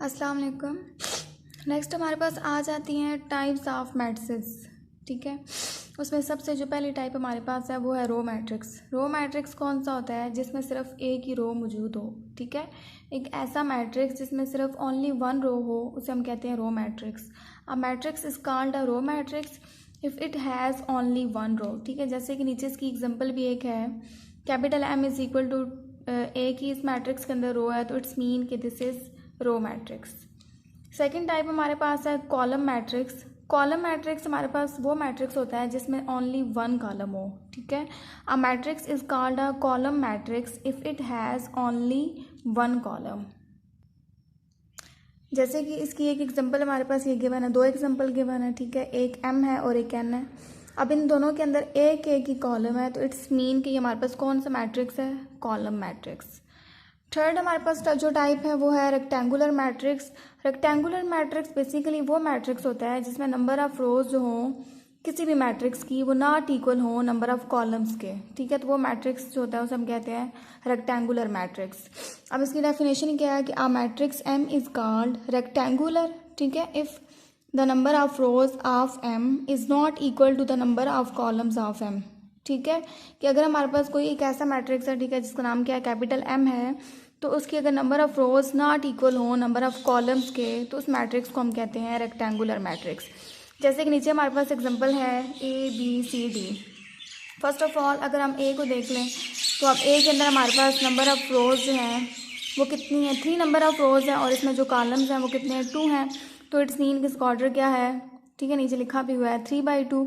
अस्सलाम वालेकुम। नेक्स्ट हमारे पास आ जाती हैं टाइप्स ऑफ मैट्रिक्स। ठीक है, उसमें सबसे जो पहली टाइप हमारे पास है वो है रो मैट्रिक्स। रो मैट्रिक्स कौन सा होता है? जिसमें सिर्फ एक ही रो मौजूद हो। ठीक है, एक ऐसा मैट्रिक्स जिसमें सिर्फ ओनली वन रो हो उसे हम कहते हैं row matrix. A matrix is called a row matrix if it has only one row. ठीक है, जैसे कि नीचे इसकी एग्जांपल भी एक है, capital M is equal to एक ही इस मैट्रिक्स के अंदर रो है तो इट्स मीन कि this is row matrix. Second type हमारे पास है कॉलम मैट्रिक्स। कॉलम मैट्रिक्स हमारे पास वो मैट्रिक्स होता है जिसमें ओनली वन कॉलम हो। ठीक है, a matrix is called a column matrix if it has only one column. जैसे कि इसकी एक एग्जांपल हमारे पास ये गिवन है, दो एग्जांपल गिवन है। ठीक है, एक M है और एक N है। अब इन दोनों के अंदर एक एक ही कॉलम है तो इट्स मीन कि ये हमारे पास कौन सा मैट्रिक्स है? Column matrix. थर्ड हमारे पास जो टाइप है वो है rectangular matrix. Rectangular matrix basically वो मैट्रिक्स होता है जिसमें नंबर ऑफ रोज जो हो किसी भी मैट्रिक्स की वो नॉट इक्वल हो नंबर ऑफ कॉलम्स के। ठीक है, तो वो मैट्रिक्स जो होता है उसे हम कहते हैं रेक्टेंगुलर मैट्रिक्स। अब इसकी डेफिनेशन क्या है कि a matrix M is called rectangular. ठीक है, if the number of rows of M is not equal to the number of columns of M। ठीक है, कि अगर हमारे पास कोई एक ऐसा मैट्रिक्स है, ठीक है, जिसका नाम क्या है, कैपिटल M है, तो उसकी अगर number of rows not equal हो नंबर ऑफ कॉलम्स के तो उस मैट्रिक्स को हम कहते हैं रेक्टेंगुलर मैट्रिक्स। जैसे कि नीचे हमारे पास एग्जांपल है ABCD। फर्स्ट ऑफ ऑल अगर हम A को देख लें तो अब A के अंदर हमारे पास नंबर ऑफ रोज जो हैं वो कितनी है? 3 नंबर ऑफ रोज हैं और इसमें जो कॉलम्स हैं वो कितने हैं? 2 हैं। तो इट्स मीन किसका ऑर्डर क्या है? ठीक है, नीचे लिखा भी हुआ है 3/2।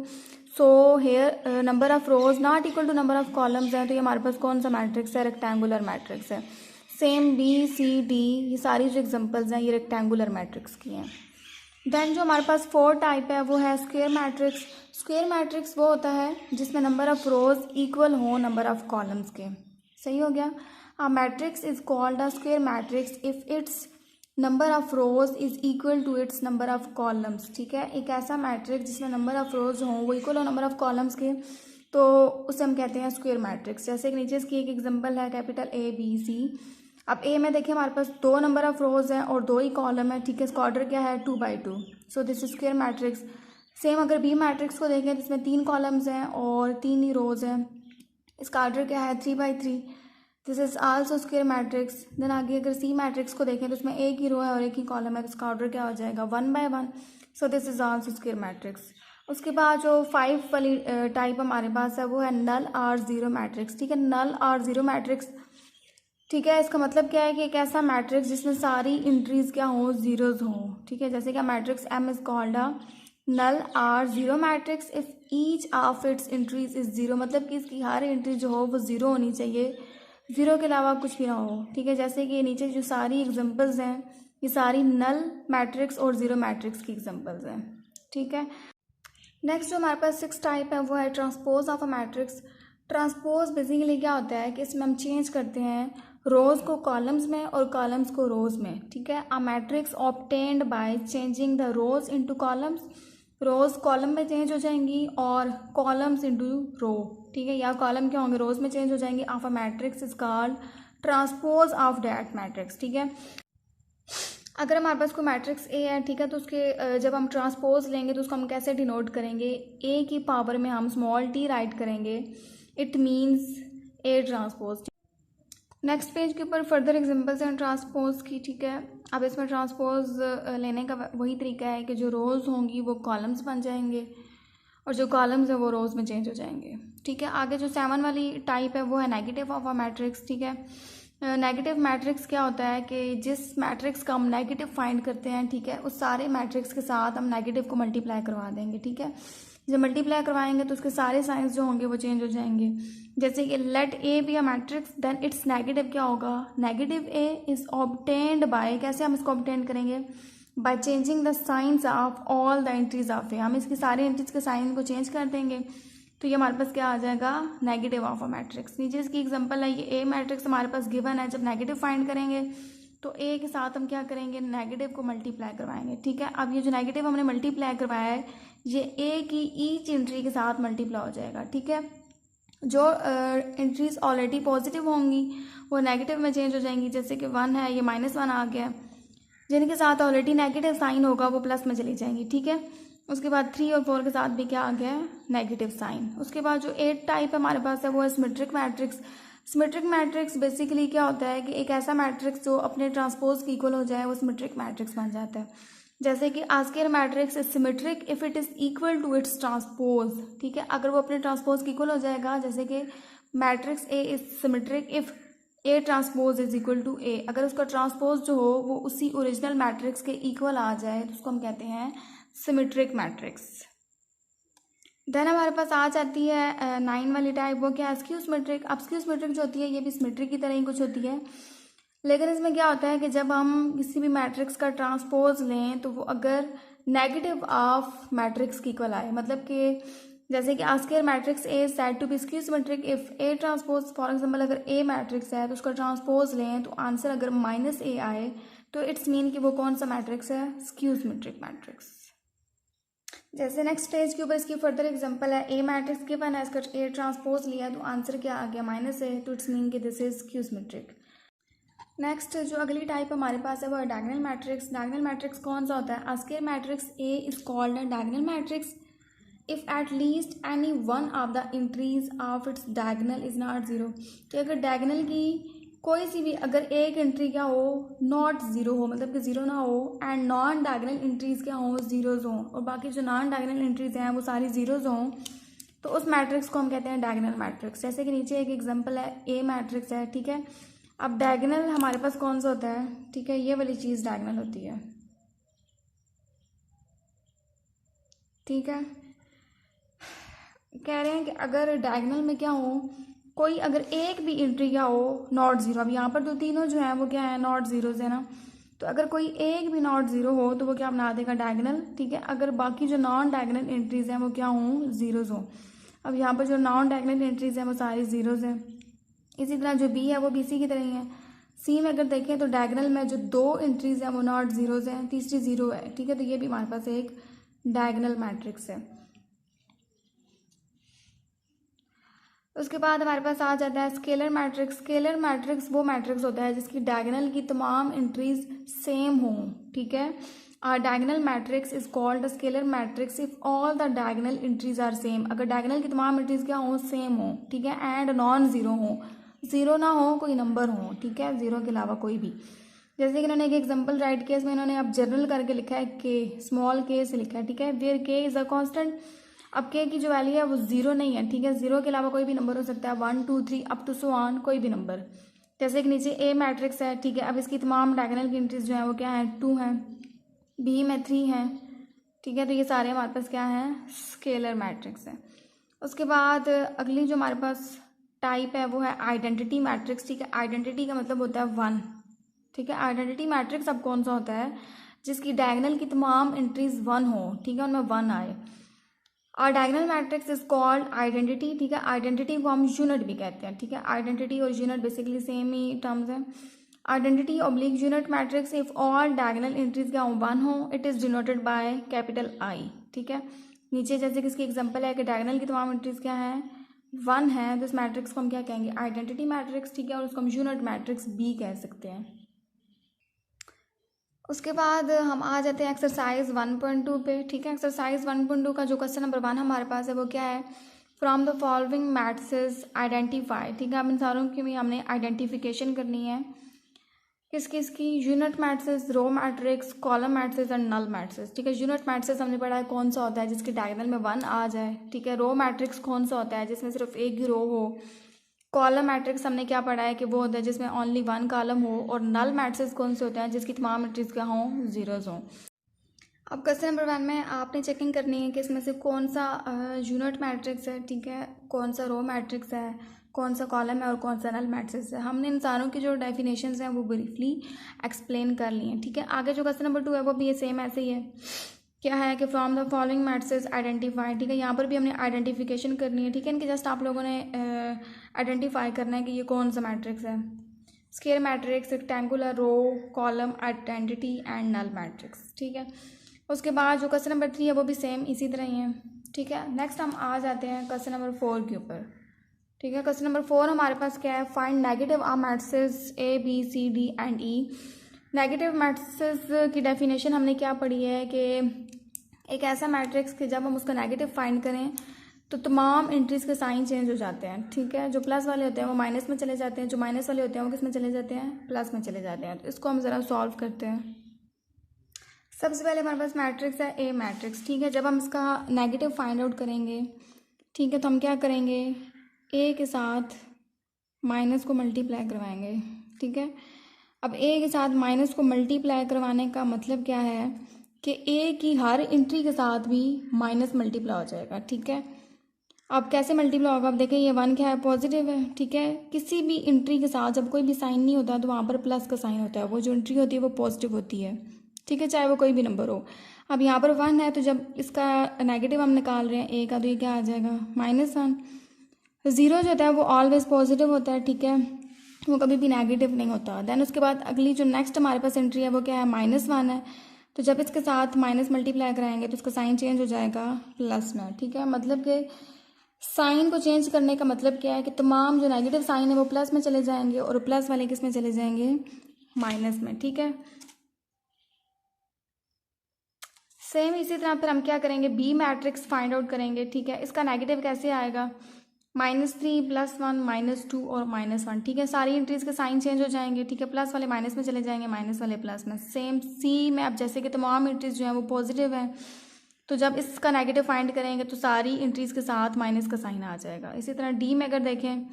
So here number of rows not equal to number of columns हैं, तो ये हमारे पास कौन सा मैट्रिक्स है? रेक्टेंगुलर मैट्रिक्स है। सेम BCD ये सारी जो एग्जांपल्स हैं ये रेक्टेंगुलर मैट्रिक्स की हैं। देन जो हमारे पास फोर्थ टाइप है वो है स्क्वायर मैट्रिक्स। स्क्वायर मैट्रिक्स वो होता है जिसमें नंबर ऑफ रोज इक्वल हो नंबर ऑफ कॉलम्स के। सही हो गया। A matrix is called a square matrix if its number of rows is equal to its number of columns. ठीक है, एक ऐसा मैट्रिक्स जिसमें नंबर ऑफ रोज हों वो इक्वल हो नंबर ऑफ कॉलम्स के तो उसे हम कहते हैं स्क्वायर मैट्रिक्स। जैसे कि नीचे इसकी एक एग्जांपल है कैपिटल ABC। अब A में देखिए हमारे पास 2 नंबर ऑफ रोज हैं और 2 ही कॉलम है। ठीक है, इसका ऑर्डर क्या है? 2/2। So this is square matrix. Same अगर B मैट्रिक्स को देखें तो इसमें 3 कॉलम्स हैं और 3 ही रोज हैं, इसका ऑर्डर क्या है? 3/3। This is also square matrix. Then आगे अगर C मैट्रिक्स को देखें तो इसमें एक ही रो है और एक ही कॉलम है, तो इसका ऑर्डर क्या हो जाएगा? 1/1। So this is also square matrix. उसके बाद जो 5 वाली टाइप हमारे पास है वो है नल और ज़ीरो मैट्रिक्स। ठीक है, नल और ज़ीरो मैट्रिक्स। ठीक है, इसका मतलब क्या है कि एक ऐसा मैट्रिक्स जिसमें सारी एंट्रीज क्या हो? जीरोज हो। ठीक है, जैसे कि matrix M is called a null or zero matrix if each of its entries is zero. मतलब कि इसकी हर एंट्री जो हो वो जीरो होनी चाहिए, जीरो के अलावा कुछ भी ना हो। ठीक है, जैसे कि नीचे जो सारी एग्जांपल्स हैं ये सारी नल मैट्रिक्स और जीरो मैट्रिक्स की एग्जांपल्स हैं। ठीक है, नेक्स्ट जो हमारे पास 6 टाइप है वो है transpose of a matrix. Transpose basically क्या होता है कि इसमें हम चेंज करते हैं रोज को कॉलम्स में और कॉलम्स को रोज में। ठीक है, a matrix obtained by changing the rows into columns. Rows column में चेंज हो जाएंगी और कॉलम्स इनटू रो। ठीक है, या कॉलम क्या होंगे? रोज में चेंज हो जाएंगे। Of a matrix is called transpose of that matrix. ठीक है, अगर हमारे पास कोई मैट्रिक्स A है, ठीक है, तो उसके जब हम ट्रांसपोज लेंगे तो उसको हम कैसे डिनोट करेंगे? A की पावर में हम स्मॉल t राइट करेंगे। It means A transpose. Next page के ऊपर फर्दर एग्जांपल्स हैं ट्रांसपोज की। ठीक है, अब इसमें ट्रांसपोज लेने का वही तरीका है कि जो रोज़ होंगी वो कॉलम्स बन जाएंगे और जो कॉलम्स है वो रोज़ में चेंज हो जाएंगे। ठीक है, आगे जो 7 वाली टाइप है वो है नेगेटिव ऑफ अ मैट्रिक्स। ठीक है, नेगेटिव मैट्रिक्स क्या होता है कि जिस मैट्रिक्स का हम नेगेटिव फाइंड करते हैं, ठीक है, उस सारे मैट्रिक्स के साथ हम नेगेटिव को मल्टीप्लाई करवा देंगे। ठीक है, जब मल्टीप्लाई करवाएंगे तो उसके सारे साइंस जो होंगे वो चेंज हो जाएंगे। जैसे कि let A be a matrix then its negative क्या होगा? Negative A is obtained by, कैसे हम इसको ऑब्टेन करेंगे? By changing the signs of all the entries of A। हम इसकी सारी एंट्रीज के साइन को चेंज कर देंगे तो ये हमारे पास क्या आ जाएगा? Negative of a matrix. नीचे इसकी एग्जांपल है, ये A मैट्रिक्स हमारे पास गिवन है। जब नेगेटिव फाइंड करेंगे तो A के साथ हम क्या करेंगे? नेगेटिव को मल्टीप्लाई करवाएंगे। ठीक है, अब ये जो नेगेटिव हमने मल्टीप्लाई करवाया है ये A की ईच एंट्री के साथ मल्टीप्लाई हो जाएगा। ठीक है, जो एंट्रीज ऑलरेडी पॉजिटिव होंगी वो नेगेटिव में चेंज हो जाएंगी। जैसे कि 1 है, ये -1 आ गया। जिनके साथ ऑलरेडी नेगेटिव साइन होगा वो प्लस में चली जाएंगी, ठीक है। उसके बाद 3 और 4 के साथ भी क्या आ गया है, नेगेटिव साइन। उसके बाद जो 8 टाइप हमारे पास है वो है symmetric matrix. Symmetric matrix basically क्या होता है कि एक ऐसा मैट्रिक्स जो अपने ट्रांसपोज की इक्वल हो जाए वो सिमेट्रिक मैट्रिक्स बन जाता है। जैसे कि a square matrix is symmetric if it is equal to its transpose, ठीक है। अगर वो अपने ट्रांसपोज की इक्वल हो जाएगा, जैसे कि matrix A is symmetric if A transpose is equal to A, अगर उसका ट्रांसपोज जो हो वो उसी ओरिजिनल मैट्रिक्स के इक्वल आ जाए तो उसको हम कहते हैं सिमेट्रिक मैट्रिक्स। देन हमारे पास आ जाती है 9 वाली टाइप, वो क्या है, स्क्यू सिमेट्रिक। अब स्क्यू सिमेट्रिक जो होती है ये भी सिमेट्रिक की तरह ही कुछ होती है, लेकिन इसमें क्या होता है कि जब हम किसी भी मैट्रिक्स का ट्रांसपोज लें तो वो अगर नेगेटिव ऑफ मैट्रिक्स की इक्वल आए, मतलब कि जैसे कि a square matrix A said to be skew symmetric if A transpose, for example अगर ए मैट्रिक्स है तो उसका ट्रांसपोज लें तो आंसर अगर -a आए तो इट्स मीन कि वो कौन सा मैट्रिक्स है, स्क्यू सिमेट्रिक मैट्रिक्स। जैसे नेक्स्ट स्टेज के ऊपर इसकी फर्दर एग्जांपल है, ए मैट्रिक्स गिवन है, इसका ए ट्रांसपोज लिया तो आंसर क्या आ गया, -a, तो इट्स मीन कि this is skew symmetric. Next जो अगली टाइप हमारे पास है वो है डायगोनल मैट्रिक्स। डायगोनल मैट्रिक्स कौन सा होता है, a square matrix A is called a diagonal matrix if at least any one of the entries of its diagonal is not zero, कि अगर डायगोनल की कोई सी भी अगर एक एंट्री क्या हो, नॉट जीरो हो, मतलब कि जीरो ना हो, एंड नॉन डायगोनल एंट्रीज क्या हो, जीरोज हों, और बाकी जो नॉन डायगोनल एंट्रीज हैं वो सारी जीरोज हों, तो उस मैट्रिक्स को हम कहते हैं डायगोनल मैट्रिक्स। जैसे कि नीचे एक एग्जांपल है, ए मैट्रिक्स है, ठीक है। अब डायगोनल हमारे पास कौन सा होता है, ठीक है, ये वाली चीज़ डायगोनल होती है, ठीक है। कह रहे हैं कि अगर डायगोनल में क्या हो, कोई अगर एक भी एंट्री क्या हो नॉट जीरो, अब यहाँ पर तो तीनों जो है वो क्या है, नॉट जीरोज है ना, तो अगर कोई एक भी नॉट जीरो हो तो वो क्या बना देगा, डायगोनल, ठीक है। अगर बाकी जो नॉन डायगोनल एंट्रीज हैं वो क्या हों, जीरोज हों। अब यहाँ पर जो नॉन डायगोनल एंट्रीज हैं वो सारी जीरोज हैं। इसी तरह जो बी है वो बी सी की तरह ही है। सी में अगर देखें तो डायगोनल में जो 2 एंट्रीज हैं वो नॉट जीरोज हैं, तीसरी जीरो है, ठीक है, तो ये भी हमारे पास एक डायगोनल मैट्रिक्स है। उसके बाद हमारे पास आ जाता है स्केलर मैट्रिक्स। स्केलर मैट्रिक्स वो मैट्रिक्स होता है जिसकी डायगोनल की तमाम एंट्रीज सेम हों, ठीक है। Diagonal matrix is called scalar matrix if all the diagonal entries are same, अगर डायगोनल की तमाम एंट्रीज क्या हों, सेम हो, ठीक है, एंड नॉन जीरो हो, जीरो ना हो, कोई नंबर हो, ठीक है, जीरो के अलावा कोई भी। जैसे कि इन्होंने एक एग्जांपल राइट केस में इन्होंने अब जनरल करके लिखा है, के स्मॉल के से लिखा है, ठीक है, वेयर के इज अ कांस्टेंट। अब के की जो वैल्यू है वो जीरो नहीं है, ठीक है, जीरो के अलावा कोई भी नंबर हो सकता है, 1 2 3 अप टू सो ऑन, कोई भी नंबर। जैसे कि नीचे ए मैट्रिक्स है, ठीक है, अब इसकी तमाम डायगोनल की एंट्रीज जो है वो क्या है, 2 हैं, बी में 3 हैं, ठीक है, तो ये सारे हमारे पास क्या है, स्केलर मैट्रिक्स है। उसके बाद अगली जो हमारे पास टाइप है वो है आइडेंटिटी मैट्रिक्स, ठीक है। आइडेंटिटी का मतलब होता है 1, ठीक है। आइडेंटिटी मैट्रिक्स अब कौन सा होता है, जिसकी डायगोनल की तमाम एंट्रीज 1 हो, ठीक है, उनमें 1 आए। और diagonal matrix is called identity, ठीक है। आइडेंटिटी को हम यूनिट भी कहते हैं, ठीक है। आइडेंटिटी और यूनिट बेसिकली सेम ही टर्म्स हैं। Identity oblique unit matrix if all diagonal entries क्या हो, 1 हो, it is denoted by capital I, ठीक है। नीचे जैसे कि इसकी एग्जांपल है कि डायगोनल की तमाम एंट्रीज क्या है, 1 है, तो इस मैट्रिक्स को हम क्या कहेंगे, आइडेंटिटी मैट्रिक्स, ठीक है, और उसको हम यूनिट मैट्रिक्स भी कह सकते हैं। उसके बाद हम आ जाते हैं एक्सरसाइज 1.2 पे, ठीक है। एक्सरसाइज 1.2 का जो क्वेश्चन नंबर 1 हमारे पास है वो क्या है, from the following matrices identify, ठीक है। अब इन सारों की भी हमने आइडेंटिफिकेशन करनी है, किस किस की, unit matrices, row matrix, column matrix and null matrix, ठीक है। यूनिट मैट्रिक्स हमने पढ़ा है कौन सा होता है, जिसके डायगोनल में 1 आ जाए, ठीक है। रो मैट्रिक्स कौन सा होता है, जिसमें सिर्फ एक ही रो हो। कॉलम मैट्रिक्स हमने क्या पढ़ा है कि वो होता है जिसमें ओनली 1 कॉलम हो। और नल मैट्रिक्स कौन से होते हैं, जिसकी तमाम एंट्रीज क्या हों, जीरोज हों। अब क्वेश्चन नंबर 1 में आपने चेकिंग करनी है कि इसमें से कौन सा यूनिट मैट्रिक्स है, ठीक है, कौन सा रो मैट्रिक्स है, कौन सा कॉलम है और कौन सा नल मैट्रिक्स है। हमने इन सारों की जो डेफिनेशंस हैं वो ब्रीफली एक्सप्लेन कर ली हैं, ठीक है। आगे जो क्वेश्चन नंबर 2 है वो भी ये सेम ऐसे ही है, क्या है कि from the following matrix identify, ठीक है। यहाँ पर भी हमने आइडेंटिफिकेशन करनी है, ठीक है। इनके जस्ट आप लोगों ने आइडेंटिफाई करना है कि ये कौन सा मैट्रिक्स है। Square matrix, rectangular, row, column, identity and null matrix, ठीक है। उसके बाद जो क्वेश्चन नंबर 3 है वो भी सेम इसी तरह ही है, ठीक है। नेक्स्ट हम आ जाते हैं क्वेश्चन नंबर 4 के ऊपर, ठीक है। क्वेश्चन नंबर 4 हमारे पास क्या है, find negative of matrices A B C D and E negative matrix की डेफिनेशन हमने क्या पढ़ी है कि एक ऐसा मैट्रिक्स कि जब हम उसका नेगेटिव फाइंड करें तो तमाम एंट्रीज के साइन चेंज हो जाते हैं, ठीक है। जो प्लस वाले होते हैं वो माइनस में चले जाते हैं, जो माइनस वाले होते हैं वो किस में चले जाते हैं, प्लस में चले जाते हैं। तो इसको हम ज़रा सॉल्व करते हैं। सबसे पहले हमारे पास मैट्रिक्स है ए मैट्रिक्स, ठीक है। जब हम इसका नेगेटिव फाइंड आउट करेंगे, ठीक है, तो हम क्या करेंगे, ए के साथ माइनस को मल्टीप्लाई करवाएंगे, ठीक है। अब ए के साथ माइनस को मल्टीप्लाई करवाने का मतलब क्या है कि ए की हर एंट्री के साथ भी माइनस मल्टीप्लाई हो जाएगा, ठीक है। अब कैसे मल्टीप्लाई होगा, अब देखें ये 1 क्या है, पॉजिटिव है, ठीक है। किसी भी एंट्री के साथ जब कोई भी साइन नहीं होता तो वहाँ पर प्लस का साइन होता है, वो जो एंट्री होती है वो पॉजिटिव होती है, ठीक है, चाहे वो कोई भी नंबर हो। अब यहाँ पर 1 है तो जब इसका नेगेटिव हम निकाल रहे हैं ए का, तो ये क्या आ जाएगा, -1। ज़ीरो जो होता है वो ऑलवेज पॉजिटिव होता है, ठीक है, वो कभी भी नेगेटिव नहीं होता। देन उसके बाद अगली जो नेक्स्ट हमारे पास एंट्री है वो क्या है, -1 है। तो जब इसके साथ माइनस मल्टीप्लाई कराएंगे तो उसका साइन चेंज हो जाएगा प्लस में, ठीक है। मतलब कि साइन को चेंज करने का मतलब क्या है कि तमाम जो नेगेटिव साइन है वो प्लस में चले जाएंगे और प्लस वाले किस में चले जाएंगे, माइनस में, ठीक है। सेम इसी तरह फिर हम क्या करेंगे, बी मैट्रिक्स फाइंड आउट करेंगे, ठीक है। इसका नेगेटिव कैसे आएगा, -3 +1 -2 और -1, ठीक है। सारी एंट्रीज के साइन चेंज हो जाएंगे, ठीक है। प्लस वाले माइनस में चले जाएंगे, माइनस वाले प्लस में। सेम सी में अब जैसे कि तमाम एंट्रीज जो हैं वो पॉजिटिव हैं, तो जब इसका नेगेटिव फाइंड करेंगे तो सारी एंट्रीज के साथ माइनस का साइन आ जाएगा। इसी तरह डी में अगर देखें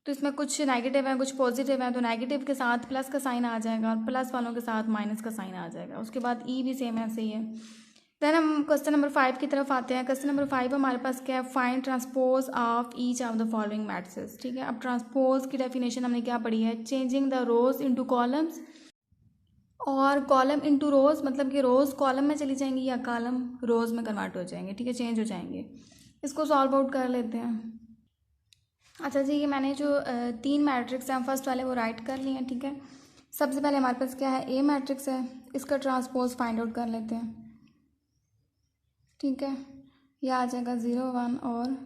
तो इसमें कुछ नेगेटिव है कुछ पॉजिटिव है, तो नेगेटिव के साथ प्लस का साइन आ जाएगा और प्लस वालों के साथ माइनस का साइन आ जाएगा। उसके बाद ई भी सेम ऐसे ही है। देन हम क्वेश्चन नंबर 5 की तरफ आते हैं। क्वेश्चन नंबर 5 हमारे पास क्या है, find transpose of each of the following matrix, ठीक है। अब ट्रांसपोज की डेफिनेशन हमने क्या पढ़ी है, changing the rows into columns, और कॉलम इनटू रोज मतलब कि रोज कॉलम में चली जाएंगी या कॉलम रोज में कन्वर्ट हो जाएंगे, ठीक है, चेंज हो जाएंगे। इसको सॉल्व आउट कर लेते हैं। अच्छा जी, ये मैंने जो 3 मैट्रिक्स हैं फर्स्ट वाले वो राइट कर लिए हैं, ठीक है। सबसे पहले हमारे पास क्या है, ए मैट्रिक्स है, इसका ट्रांसपोज फाइंड आउट कर लेते हैं, ठीक है। यह आ जाएगा 0 1 और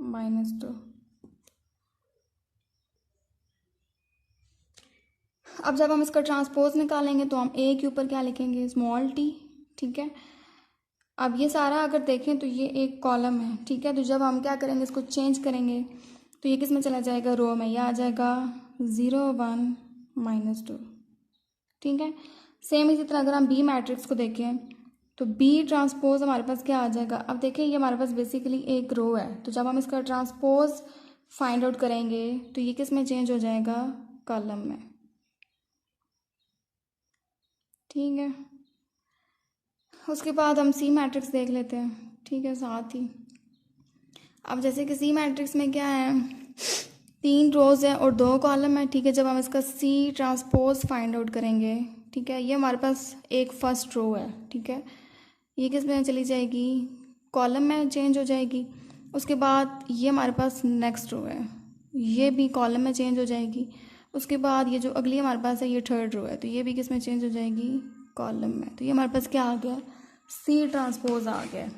-2। अब जब हम इसका ट्रांसपोज निकालेंगे तो हम ए के ऊपर क्या लिखेंगे, स्मॉल टी, ठीक है। अब ये सारा अगर देखें तो ये एक कॉलम है, ठीक है। तो जब हम क्या करेंगे, इसको चेंज करेंगे तो ये किस में चला जाएगा, रो में। यह आ जाएगा 0 1 -2, ठीक है। सेम इसी तरह अगर हम बी मैट्रिक्स को देखें तो बी ट्रांसपोज हमारे पास क्या आ जाएगा, अब देखिए ये हमारे पास बेसिकली एक रो है, तो जब हम इसका ट्रांसपोज फाइंड आउट करेंगे तो ये किस में चेंज हो जाएगा, कॉलम में, ठीक है। उसके बाद हम सी मैट्रिक्स देख लेते हैं, ठीक है, साथ ही। अब जैसे कि सी मैट्रिक्स में क्या है, 3 रोज है और 2 कॉलम है, ठीक है। जब हम इसका सी ट्रांसपोज फाइंड आउट करेंगे, ठीक है, ये हमारे पास एक फर्स्ट रो है, ठीक है। ये किस में चली जाएगी, कॉलम में चेंज हो जाएगी। उसके बाद ये हमारे पास नेक्स्ट रो है, ये भी कॉलम में चेंज हो जाएगी। उसके बाद ये जो अगली हमारे पास है ये थर्ड रो है, तो ये भी किस में चेंज हो जाएगी, कॉलम में। तो ये हमारे पास क्या आ गया, सी ट्रांसपोज आ गया।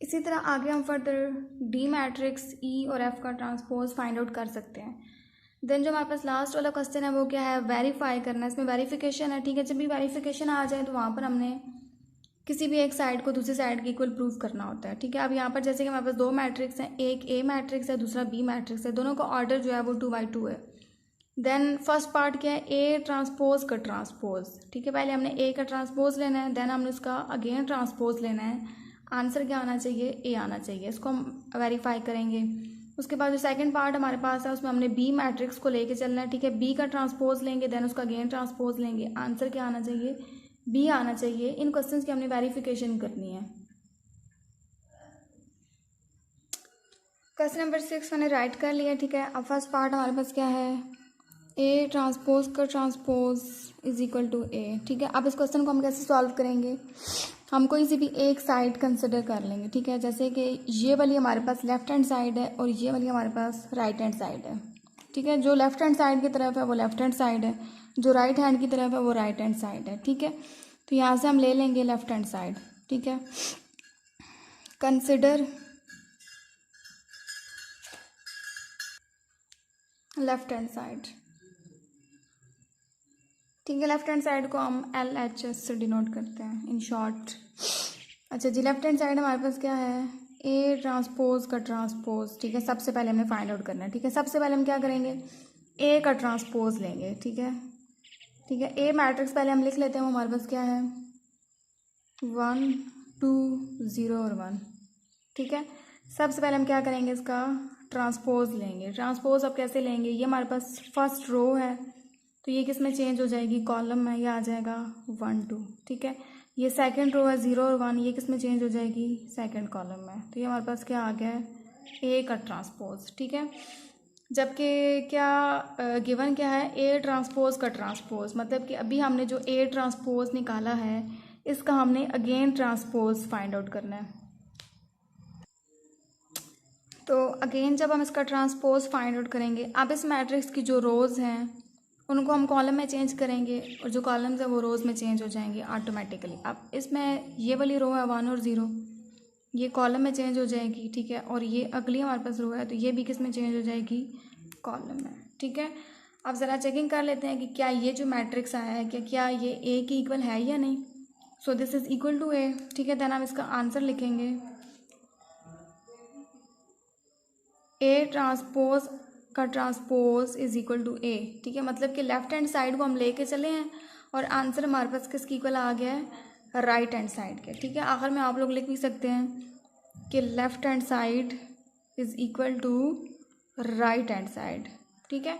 इसी तरह आगे हम फर्दर डी मैट्रिक्स ई और एफ का ट्रांसपोज फाइंड आउट कर सकते हैं। देन जो हमारे पास लास्ट वाला क्वेश्चन है वो क्या है, वेरीफाई करना है। इसमें वेरिफिकेशन है, ठीक है। जब भी वेरिफिकेशन आ जाए तो वहाँ पर हमने किसी भी एक साइड को दूसरी साइड के इक्वल प्रूफ करना होता है, ठीक है। अब यहाँ पर जैसे कि हमारे पास 2 मैट्रिक्स हैं, एक ए मैट्रिक्स है दूसरा बी मैट्रिक्स है, दोनों का ऑर्डर जो है वो 2x2 है। देन फर्स्ट पार्ट क्या है, ए ट्रांसपोज का ट्रांसपोज, ठीक है। पहले हमने ए का ट्रांसपोज लेना है, देन हमने उसका अगेन ट्रांसपोज लेना है। आंसर क्या आना चाहिए, ए आना चाहिए। इसको हम वेरीफाई करेंगे। उसके बाद जो सेकंड पार्ट हमारे पास है उसमें हमने बी मैट्रिक्स को लेके चलना है, ठीक है। बी का ट्रांसपोज लेंगे, देन उसका अगेन ट्रांसपोज लेंगे। आंसर क्या आना चाहिए, बी आना चाहिए। इन क्वेश्चंस की हमने वेरिफिकेशन करनी है। क्वेश्चन नंबर 6 मैंने राइट कर लिया, ठीक है। अब फर्स्ट पार्ट हमारे पास क्या है, ए ट्रांसपोज का transpose is equal to A, ठीक है। अब इस क्वेश्चन को हम कैसे सॉल्व करेंगे, हम कोई सी भी एक साइड कंसिडर कर लेंगे, ठीक है। जैसे कि ये वाली हमारे पास लेफ्ट हैंड साइड है और ये वाली हमारे पास राइट हैंड साइड है, ठीक है। जो लेफ्ट हैंड साइड की तरफ है वो लेफ्ट हैंड साइड है, जो राइट हैंड की तरफ है वो राइट हैंड साइड है, ठीक है। तो यहाँ से हम ले लेंगे लेफ्ट हैंड साइड, ठीक है। कंसिडर लेफ्ट हैंड साइड, ठीक है, लेफ्ट हैंड साइड को हम LHS से डिनोट करते हैं इन शॉर्ट। अच्छा जी, लेफ्ट हैंड साइड हमारे पास क्या है, ए ट्रांसपोज का ट्रांसपोज। ठीक है, सबसे पहले हमने फाइंड आउट करना है। ठीक है, सबसे पहले हम क्या करेंगे, ए का ट्रांसपोज लेंगे। ठीक है, ठीक है, ए मैट्रिक्स पहले हम लिख लेते हैं। वो हमारे पास क्या है, 1 2 0 और 1। ठीक है, सबसे पहले हम क्या करेंगे, इसका ट्रांसपोज लेंगे। ट्रांसपोज अब कैसे लेंगे, ये हमारे पास फर्स्ट रो है तो ये किस में चेंज हो जाएगी, कॉलम में, ये आ जाएगा 1 2। ठीक है, ये सेकंड रो है 0 और 1, ये किस में चेंज हो जाएगी, सेकंड कॉलम में। तो ये हमारे पास क्या आ गया है, ए का ट्रांसपोज। ठीक है, जबकि क्या गिवन क्या है, ए ट्रांसपोज का ट्रांसपोज, मतलब कि अभी हमने जो ए ट्रांसपोज निकाला है इसका हमने अगेन ट्रांसपोज फाइंड आउट करना है। तो अगेन जब हम इसका ट्रांसपोज फाइंड आउट करेंगे, अब इस मैट्रिक्स की जो रोज़ हैं उनको हम कॉलम में चेंज करेंगे और जो कॉलम्स है वो रोज़ में चेंज हो जाएंगे ऑटोमेटिकली। अब इसमें ये वाली रो है 1 और 0, ये कॉलम में चेंज हो जाएगी। ठीक है, और ये अगली हमारे पास रो है तो ये भी किस में चेंज हो जाएगी, कॉलम में। ठीक है, अब ज़रा चेकिंग कर लेते हैं कि क्या ये जो मैट्रिक्स आया है क्या ये ए की इक्वल है या नहीं। So this is equal to A. ठीक है, देन हम इसका आंसर लिखेंगे, ए ट्रांसपोज का transpose is equal to A. ठीक है, मतलब कि लेफ्ट हैंड साइड को हम लेके चले हैं और आंसर हमारे पास किसकी इक्वल आ गया है, राइट हैंड साइड के। ठीक है, आखिर में आप लोग लिख भी सकते हैं कि left hand side is equal to right hand side. ठीक है,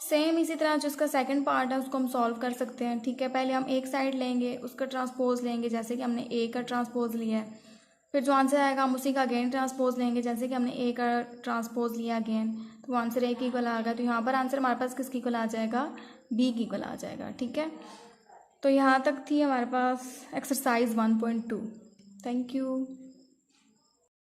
सेम इसी तरह जो इसका सेकंड पार्ट है उसको हम सॉल्व कर सकते हैं। ठीक है, पहले हम एक साइड लेंगे, उसका ट्रांसपोज लेंगे, जैसे कि हमने ए का ट्रांसपोज लिया है। फिर जो आंसर आएगा हम उसी का अगेन ट्रांसपोज लेंगे, जैसे कि हमने ए का ट्रांसपोज लिया अगेन, तो वो आंसर ए की इक्वल आ गया। तो यहाँ पर आंसर हमारे पास किसकी इक्वल आ जाएगा, बी की इक्वल आ जाएगा। ठीक है, तो यहाँ तक थी हमारे पास एक्सरसाइज 1.2। Thank you.